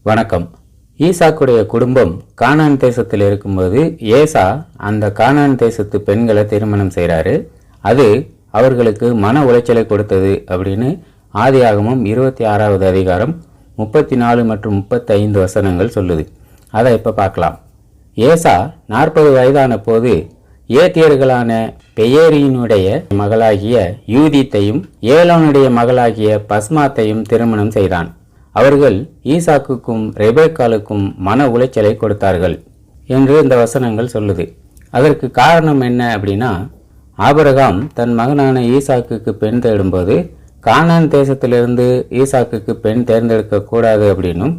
வணக்கம். ஈசாக்குடைய குடும்பம் கானான் தேசத்தில் இருக்கும்போது ஏசா அந்த கானான் தேசத்து பெண்களை திருமணம் செய்கிறாரு. அது அவர்களுக்கு மன உளைச்சலை கொடுத்தது அப்படின்னு ஆதியாகமம் 26வது அதிகாரம் 34 மற்றும் 35 வசனங்கள் சொல்லுது. அதை இப்போ பார்க்கலாம். ஏசா 40 வயதான போது ஏத்தியர்களான பெயேரியினுடைய மகளாகிய யூதித்தையும் ஏலோனுடைய மகளாகிய பஸ்மாத்தையும் திருமணம் செய்தான். அவர்கள் ஈசாக்குக்கும் ரெபேக்காலுக்கும் மன உளைச்சலை கொடுத்தார்கள் என்று இந்த வசனங்கள் சொல்லுது. அதற்கு காரணம் என்ன அப்படின்னா, ஆபிரகாம் தன் மகனான ஈசாக்குக்கு பெண் தேடும்போது கானான் தேசத்திலிருந்து ஈசாக்குக்கு பெண் தேர்ந்தெடுக்க கூடாது அப்படின்னும்,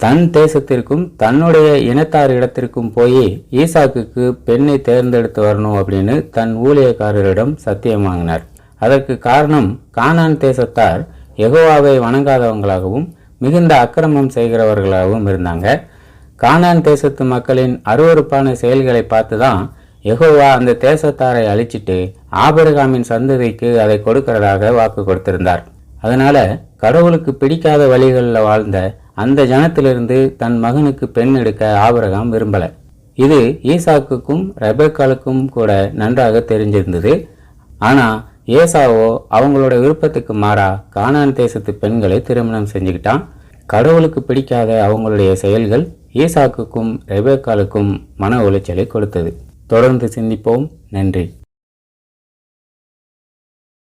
தன் தேசத்திற்கும் தன்னுடைய இனத்தார் இடத்திற்கும் போய் ஈசாக்குக்கு பெண்ணை தேர்ந்தெடுத்து வரணும் அப்படின்னு தன் ஊழியக்காரரிடம் சத்தியம் வாங்கினார். அதற்கு காரணம், கானான் தேசத்தார் யெகோவாவை வணங்காதவங்களாகவும் மிகுந்த அக்கிரமம் செய்கிறவர்களாகவும் இருந்தாங்க. கானான் தேசத்து மக்களின் அருவருப்பான செயல்களை பார்த்து தான் யெகோவா அந்த தேசத்தாரை அழிச்சிட்டு ஆபிரகாமின் சந்ததிக்கு அதை கொடுக்கிறதாக வாக்கு கொடுத்திருந்தார். அதனால கடவுளுக்கு பிடிக்காத வழிகளில் வாழ்ந்த அந்த ஜனத்திலிருந்து தன் மகனுக்கு பெண் எடுக்க ஆபிரகாம் விரும்பல. இது ஈசாக்குக்கும் ரெபேக்காலுக்கும் கூட நன்றாக தெரிஞ்சிருந்தது. ஆனா ஏசாவோ அவங்களோட விருப்பத்துக்கு மாறா கானான் தேசத்து பெண்களை திருமணம் செஞ்சுக்கிட்டான். கடவுளுக்கு பிடிக்காத அவங்களுடைய செயல்கள் ஈசாக்குக்கும் ரெபேக்காலுக்கும் மன உளைச்சலை கொடுத்தது. தொடர்ந்து சிந்திப்போம். நன்றி.